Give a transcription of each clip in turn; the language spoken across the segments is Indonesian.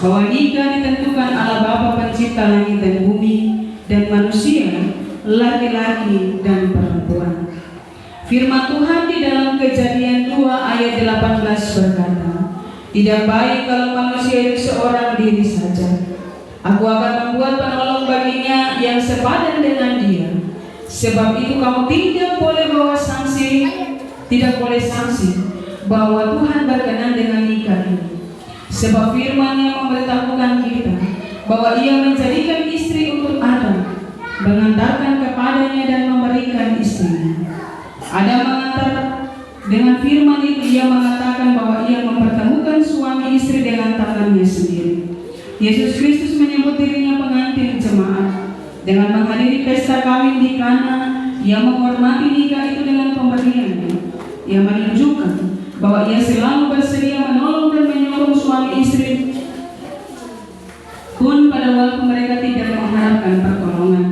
bahwa nikah ditentukan Allah Bapa pencipta langit dan bumi dan manusia, laki-laki dan perempuan. Firman Tuhan di dalam Kejadian 2 ayat 18 berkata, "Tidak baik kalau manusia itu seorang diri saja. Aku akan membuat penolong baginya yang sepadan dengan dia. Sebab itu kamu tidak boleh sanksi bahwa Tuhan berkenan dengan nikah ini. Sebab firman-Nya memberitahukan kita bahwa Ia menjadikan istri untuk Adam, mengantarkan kepadanya dan memberikan istrinya." Adam mengantar dengan firman itu, Ia mengatakan bahwa Ia mempertemukan suami istri dengan tangannya sendiri. Yesus Kristus menyebut dirinya pengantin jemaat. Dengan menghadiri pesta kawin di Kana, Ia menghormati nikah itu dengan pemberiannya. Ia menunjukkan bahwa Ia selalu bersedia menolong dan menyokong suami istri pun pada waktu mereka tidak mengharapkan pertolongan.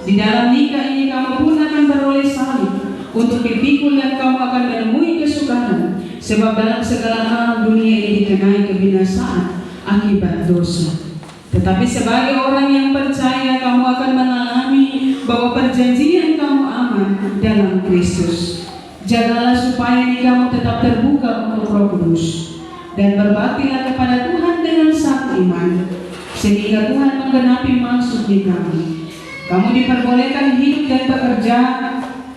Di dalam nikah ini kamu pun akan beroleh salib untuk dipikul dan kamu akan menemui kesukaran, sebab dalam segala hal dunia ini dikenai kebinasaan akibat dosa. Tetapi sebagai orang yang percaya, kamu akan mengalami bahwa perjanjian kamu aman dalam Kristus. Jagalah supaya nikahmu tetap terbuka untuk Roh Kudus, dan berbaktilah kepada Tuhan dengan sak iman, sehingga Tuhan menggenapi maksud nikahmu. Kamu diperbolehkan hidup dan bekerja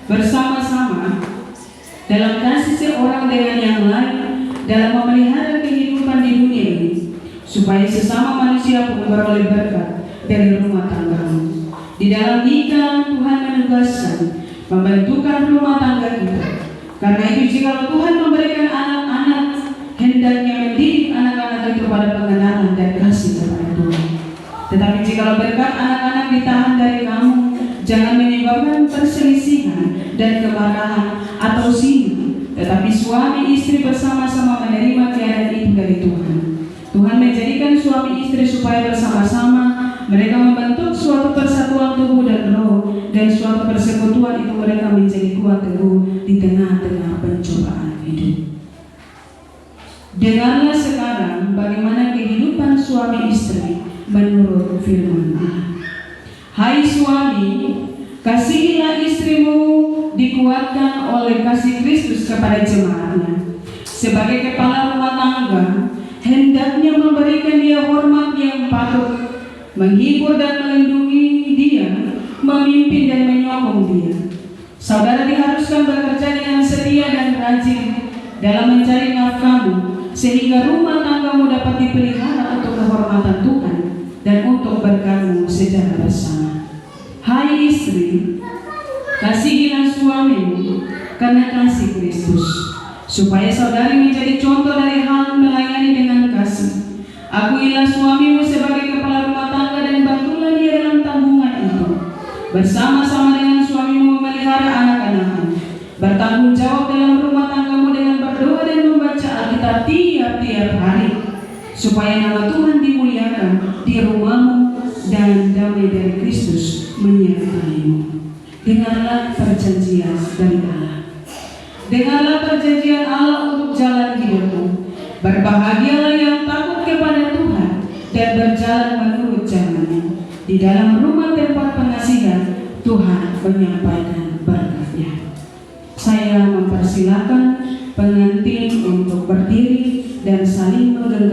bersama-sama dalam kasih seorang dengan yang lain dalam memelihara kehidupan di dunia ini, supaya sesama manusia pun beroleh berkat dari rumah tanggamu. Di dalam nikah Tuhan menugaskan membentukkan rumah tangga kita. Karena itu jika Tuhan memberikan anak-anak, hendaknya mendidik anak-anak itu pada pengenalan dan kasih kepada Tuhan. Tetapi jika berkat anak-anak ditahan dari kamu, jangan menyebabkan perselisihan dan kemarahan atau sini, tetapi suami istri bersama-sama menerima keadaan itu dari Tuhan. Tuhan menjadikan suami istri supaya bersama-sama mereka membentuk suatu persatuan tubuh dan roh, dan suatu persekutuan itu mereka menjadi kuat teguh di tengah-tengah pencobaan hidup. Dengarlah sekarang bagaimana kehidupan suami istri menurut firman Allah. Hai suami, kasihilah istrimu dikuatkan oleh kasih Kristus kepada jemaatnya. Sebagai kepala rumah tangga, hendaknya memberikan dia hormat yang patut, menghibur dan melindungi dia, memimpin dan menyokong dia. Saudara diharuskan bekerja dengan setia dan rajin dalam mencari nafkahmu, sehingga rumah tanggamu dapat dipelihara untuk kehormatan Tuhan dan untuk berkatmu secara bersama. Hai istri, kasihilah suamimu karena kasih Kristus, supaya saudari menjadi contoh dari hal melayani dengan kasih. Akuilah suamimu sebagai kepala rumah tangga dan bantulah dia dalam tanggungan itu. Bersama-sama dengan suamimu memelihara anak-anakmu. Bertanggung jawab dalam rumah tanggamu dengan berdoa dan membaca Alkitab tiap-tiap hari, supaya nama Tuhan dimuliakan di rumahmu dan damai dari Kristus menyertaimu. Dengarlah perjanjian dari Allah. Dengarlah perjanjian Allah untuk jalan hidupmu. Berbahagialah yang takut kepada Tuhan dan berjalan menurut jalannya. Di dalam rumah tempat pengasihan, Tuhan menyampaikan berkat-Nya. Saya mempersilakan pengantin untuk berdiri dan saling menggenggam